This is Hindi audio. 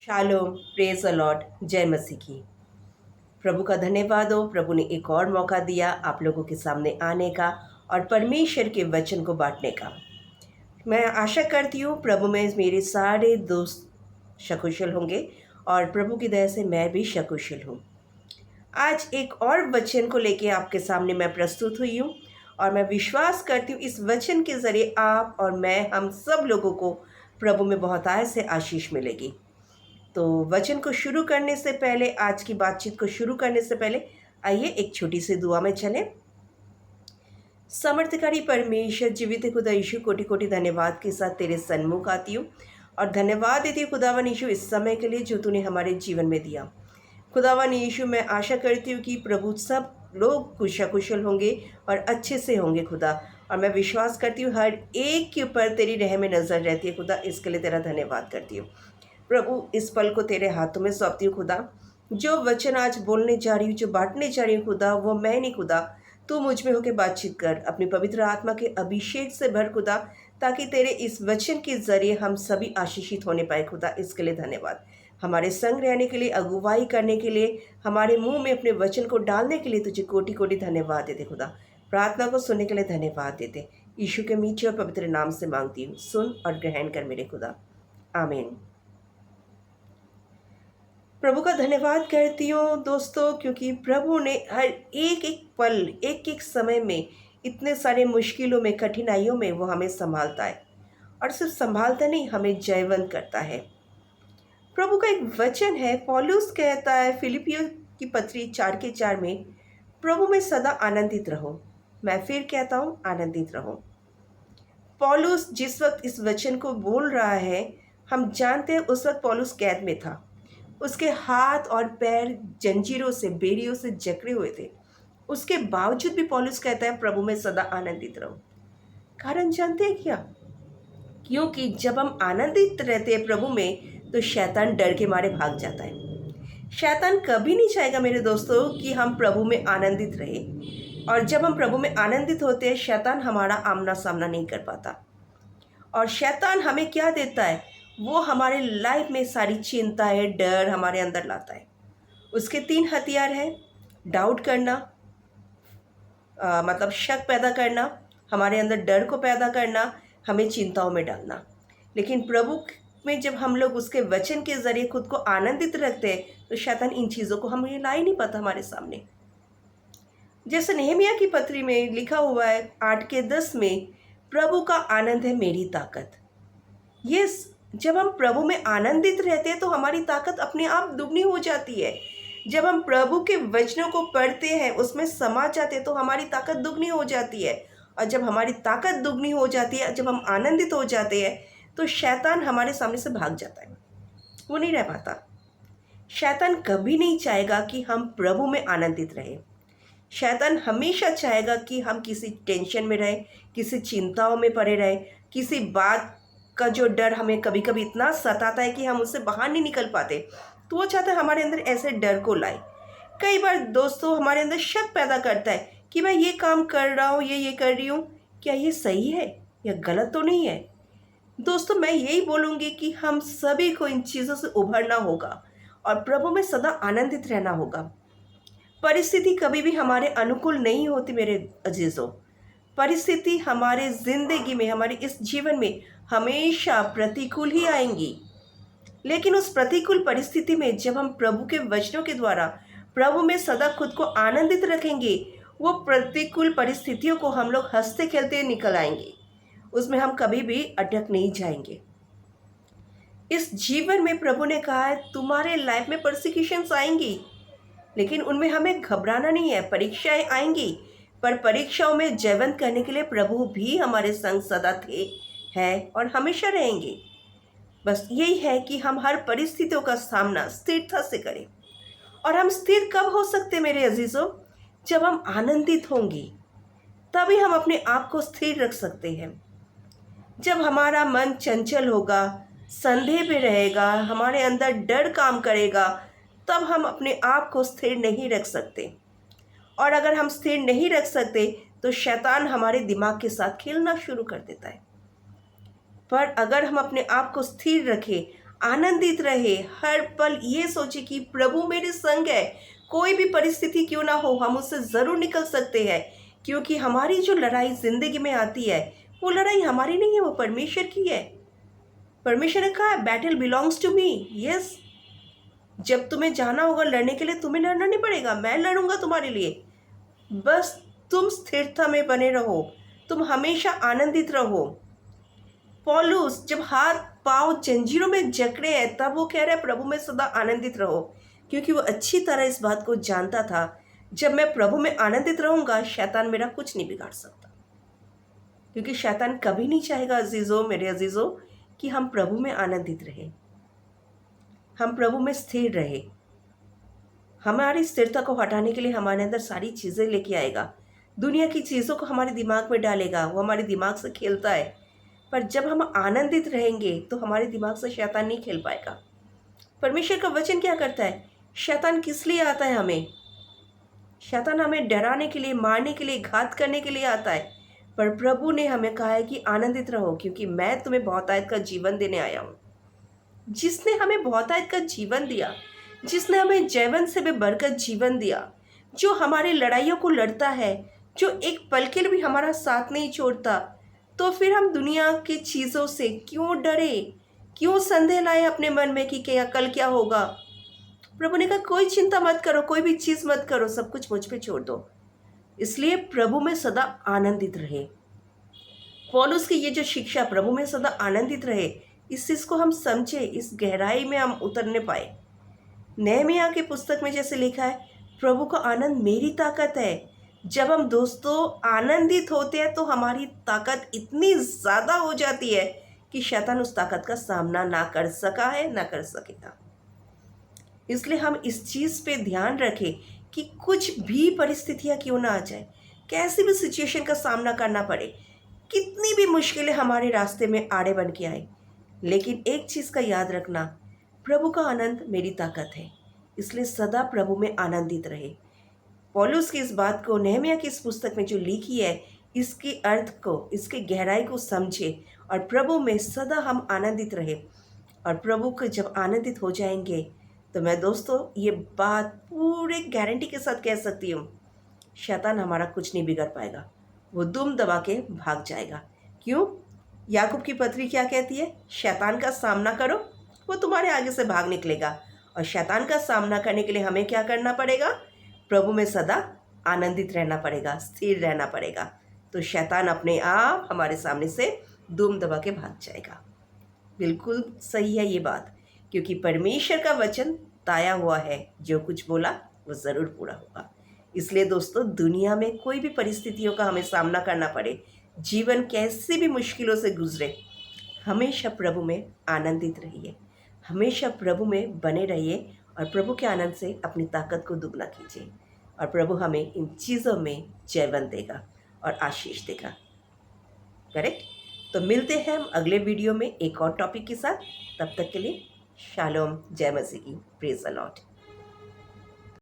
शालोम, प्रेज द लॉर्ड, जय मसीह की। प्रभु का धन्यवाद हो। प्रभु ने एक और मौका दिया आप लोगों के सामने आने का और परमेश्वर के वचन को बांटने का। मैं आशा करती हूँ प्रभु में मेरे सारे दोस्त सकुशल होंगे और प्रभु की दया से मैं भी सकुशल हूँ। आज एक और वचन को लेके आपके सामने मैं प्रस्तुत हुई हूँ और मैं विश्वास करती हूँ इस वचन के ज़रिए आप और मैं हम सब लोगों को प्रभु में बहुत आय से आशीष मिलेगी। तो वचन को शुरू करने से पहले, आज की बातचीत को शुरू करने से पहले आइए एक छोटी सी दुआ में चलें। समर्थकारी परमेश्वर, जीवित खुदा यीशु, कोटि कोटि धन्यवाद के साथ तेरे सन्मुख आती हूँ और धन्यवाद देती हूँ खुदावन यीशु इस समय के लिए जो तूने हमारे जीवन में दिया। खुदावन यीशु, मैं आशा करती हूँ कि प्रभु सब लोग कुशल होंगे और अच्छे से होंगे खुदा, और मैं विश्वास करती हूँ हर एक के ऊपर तेरी रहम नज़र रहती है खुदा। इसके लिए तेरा धन्यवाद करती हूँ प्रभु। इस पल को तेरे हाथों में सौंपती हूँ खुदा। जो वचन आज बोलने जा रही हूँ, जो बांटने जा रही हूँ खुदा, वो मैं नहीं खुदा, तू मुझ में होकर बातचीत कर। अपनी पवित्र आत्मा के अभिषेक से भर खुदा, ताकि तेरे इस वचन के जरिए हम सभी आशीषित होने पाए खुदा। इसके लिए धन्यवाद। हमारे संग रहने के लिए, अगुवाई करने के लिए, हमारे मुंह में अपने वचन को डालने के लिए तुझे कोटि कोटि धन्यवाद देते खुदा। प्रार्थना को सुनने के लिए धन्यवाद देते। यीशु के मीठे और पवित्र नाम से मांगती हूँ, सुन और ग्रहण कर मेरे खुदा, आमीन। प्रभु का धन्यवाद करती हूँ दोस्तों, क्योंकि प्रभु ने हर एक एक पल, एक एक समय में, इतने सारे मुश्किलों में, कठिनाइयों में वो हमें संभालता है, और सिर्फ संभालता नहीं, हमें जयवंत करता है। प्रभु का एक वचन है, पौलुस कहता है फिलिपियों की पत्री 4:4 में, प्रभु में सदा आनंदित रहो। मैं फिर कहता हूँ, आनंदित रहो। पौलुस जिस वक्त इस वचन को बोल रहा है, हम जानते हैं उस वक्त पौलुस कैद में था। उसके हाथ और पैर जंजीरों से, बेड़ियों से जकड़े हुए थे। उसके बावजूद भी पौलुस कहता है प्रभु में सदा आनंदित रहो। कारण जानते हैं क्या? क्योंकि जब हम आनंदित रहते हैं प्रभु में, तो शैतान डर के मारे भाग जाता है। शैतान कभी नहीं चाहेगा मेरे दोस्तों कि हम प्रभु में आनंदित रहे, और जब हम प्रभु में आनंदित होते हैं, शैतान हमारा आमना सामना नहीं कर पाता। और शैतान हमें क्या देता है? वो हमारे लाइफ में सारी चिंताएं, डर हमारे अंदर लाता है। उसके 3 हथियार हैं: डाउट करना, मतलब शक पैदा करना, हमारे अंदर डर को पैदा करना, हमें चिंताओं में डालना। लेकिन प्रभु में जब हम लोग उसके वचन के ज़रिए खुद को आनंदित रखते हैं, तो शैतान इन चीज़ों को हमें ला ही नहीं पाता हमारे सामने। जैसे नेहमिया की पत्री में लिखा हुआ है 8:10 में, प्रभु का आनंद है मेरी ताकत। ये जब हम प्रभु में आनंदित रहते हैं, तो हमारी ताकत अपने आप दुगनी हो जाती है। जब हम प्रभु के वचनों को पढ़ते हैं, उसमें समा जाते हैं, तो हमारी ताकत दुगनी हो जाती है। और जब हमारी ताकत दुगनी हो जाती है, जब हम आनंदित हो जाते हैं, तो शैतान हमारे सामने से भाग जाता है, वो नहीं रह पाता। शैतान कभी नहीं चाहेगा कि हम प्रभु में आनंदित रहें। शैतान हमेशा चाहेगा कि हम किसी टेंशन में रहें, किसी चिंताओं में पड़े रहें, किसी बात का जो डर हमें कभी कभी इतना सताता है कि हम उससे बाहर नहीं निकल पाते, तो वो चाहता है हमारे अंदर ऐसे डर को लाए। कई बार दोस्तों हमारे अंदर शक पैदा करता है कि मैं ये काम कर रहा हूँ, ये कर रही हूँ, क्या ये सही है या गलत तो नहीं है? दोस्तों, मैं यही बोलूँगी कि हम सभी को इन चीज़ों से उभरना होगा और प्रभु में सदा आनंदित रहना होगा। परिस्थिति कभी भी हमारे अनुकूल नहीं होती मेरे अजीज़ों। परिस्थिति हमारे ज़िंदगी में, हमारे इस जीवन में हमेशा प्रतिकूल ही आएंगी। लेकिन उस प्रतिकूल परिस्थिति में जब हम प्रभु के वचनों के द्वारा प्रभु में सदा खुद को आनंदित रखेंगे, वो प्रतिकूल परिस्थितियों को हम लोग हंसते खेलते निकल आएंगे। उसमें हम कभी भी अटक नहीं जाएंगे। इस जीवन में प्रभु ने कहा है तुम्हारे लाइफ में परसिक्यूशंस आएंगी, लेकिन उनमें हमें घबराना नहीं है। परीक्षाएं आएंगी, पर परीक्षाओं में जयवंत करने के लिए प्रभु भी हमारे संग सदा थे, हैं और हमेशा रहेंगे। बस यही है कि हम हर परिस्थितियों का सामना स्थिरता से करें। और हम स्थिर कब हो सकते मेरे अजीजों? जब हम आनंदित होंगे, तभी हम अपने आप को स्थिर रख सकते हैं। जब हमारा मन चंचल होगा, संदेह में रहेगा, हमारे अंदर डर काम करेगा, तब हम अपने आप को स्थिर नहीं रख सकते। और अगर हम स्थिर नहीं रख सकते, तो शैतान हमारे दिमाग के साथ खेलना शुरू कर देता है। पर अगर हम अपने आप को स्थिर रखें, आनंदित रहे, हर पल ये सोचे कि प्रभु मेरे संग है। कोई भी परिस्थिति क्यों ना हो, हम उससे ज़रूर निकल सकते हैं, क्योंकि हमारी जो लड़ाई ज़िंदगी में आती है, वो लड़ाई हमारी नहीं है, वो परमेश्वर की है। परमेश्वर ने कहा, battle belongs to me. Yes, जब तुम्हें जाना होगा लड़ने के लिए, तुम्हें लड़ना नहीं पड़ेगा, मैं लड़ूंगा तुम्हारे लिए। बस तुम स्थिरता में बने रहो, तुम हमेशा आनंदित रहो। पौलुस जब हाथ पांव जंजीरों में जकड़े हैं, तब वो कह रहा है प्रभु में सदा आनंदित रहो, क्योंकि वो अच्छी तरह इस बात को जानता था, जब मैं प्रभु में आनंदित रहूंगा, शैतान मेरा कुछ नहीं बिगाड़ सकता। क्योंकि शैतान कभी नहीं चाहेगा अजीजों, मेरे अजीजों, कि हम प्रभु में आनंदित रहे, हम प्रभु में स्थिर रहे। हमारी स्थिरता को हटाने के लिए हमारे अंदर सारी चीज़ें लेके आएगा, दुनिया की चीज़ों को हमारे दिमाग में डालेगा, वो हमारे दिमाग से खेलता है। पर जब हम आनंदित रहेंगे तो हमारे दिमाग से शैतान नहीं खेल पाएगा। परमेश्वर का वचन क्या करता है? शैतान किस लिए आता है हमें? शैतान हमें डराने के लिए, मारने के लिए, घात करने के लिए आता है। पर प्रभु ने हमें कहा है कि आनंदित रहो, क्योंकि मैं तुम्हें बहुतायत का जीवन देने आया हूँ। जिसने हमें बहुतायत का जीवन दिया, जिसने हमें जीवन से भी बढ़कर जीवन दिया, जो हमारी लड़ाइयों को लड़ता है, जो एक पल के लिए भी हमारा साथ नहीं छोड़ता, तो फिर हम दुनिया की चीज़ों से क्यों डरे, क्यों संदेह लाए अपने मन में कि क्या कल क्या होगा? प्रभु ने कहा, कोई चिंता मत करो, कोई भी चीज़ मत करो, सब कुछ मुझ पे छोड़ दो। इसलिए प्रभु में सदा आनंदित रहे। पौलुस की ये जो शिक्षा, प्रभु में सदा आनंदित रहे, इस चीज़ को हम समझे, इस गहराई में हम उतरने पाए। नहमीया की पुस्तक में जैसे लिखा है, प्रभु का आनंद मेरी ताकत है। जब हम दोस्तों आनंदित होते हैं तो हमारी ताकत इतनी ज़्यादा हो जाती है कि शैतान उस ताकत का सामना ना कर सका है, ना कर सकेगा। इसलिए हम इस चीज़ पे ध्यान रखें कि कुछ भी परिस्थितियाँ क्यों ना आ जाए, कैसी भी सिचुएशन का सामना करना पड़े, कितनी भी मुश्किलें हमारे रास्ते में आड़े बन के आए, लेकिन एक चीज़ का याद रखना, प्रभु का आनंद मेरी ताकत है। इसलिए सदा प्रभु में आनंदित रहे। पौलुस की इस बात को नहमीया की इस पुस्तक में जो लिखी है, इसके अर्थ को, इसके गहराई को समझे और प्रभु में सदा हम आनंदित रहे। और प्रभु को जब आनंदित हो जाएंगे, तो मैं दोस्तों ये बात पूरे गारंटी के साथ कह सकती हूँ, शैतान हमारा कुछ नहीं बिगड़ पाएगा, वो दुम दबा के भाग जाएगा। क्यों? याकूब की पत्री क्या कहती है? शैतान का सामना करो, वो तुम्हारे आगे से भाग निकलेगा। और शैतान का सामना करने के लिए हमें क्या करना पड़ेगा? प्रभु में सदा आनंदित रहना पड़ेगा, स्थिर रहना पड़ेगा। तो शैतान अपने आप हमारे सामने से दुम दबा के भाग जाएगा। बिल्कुल सही है ये बात, क्योंकि परमेश्वर का वचन ताया हुआ है, जो कुछ बोला वो ज़रूर पूरा होगा। इसलिए दोस्तों, दुनिया में कोई भी परिस्थितियों का हमें सामना करना पड़े, जीवन कैसे भी मुश्किलों से गुजरे, हमेशा प्रभु में आनंदित रहिए, हमेशा प्रभु में बने रहिए और प्रभु के आनंद से अपनी ताकत को दुगना कीजिए। और प्रभु हमें इन चीज़ों में जयवंत देगा और आशीष देगा। करेक्ट? तो मिलते हैं हम अगले वीडियो में एक और टॉपिक के साथ। तब तक के लिए शालोम, जय मसीह की, प्रेज़ द लॉर्ड।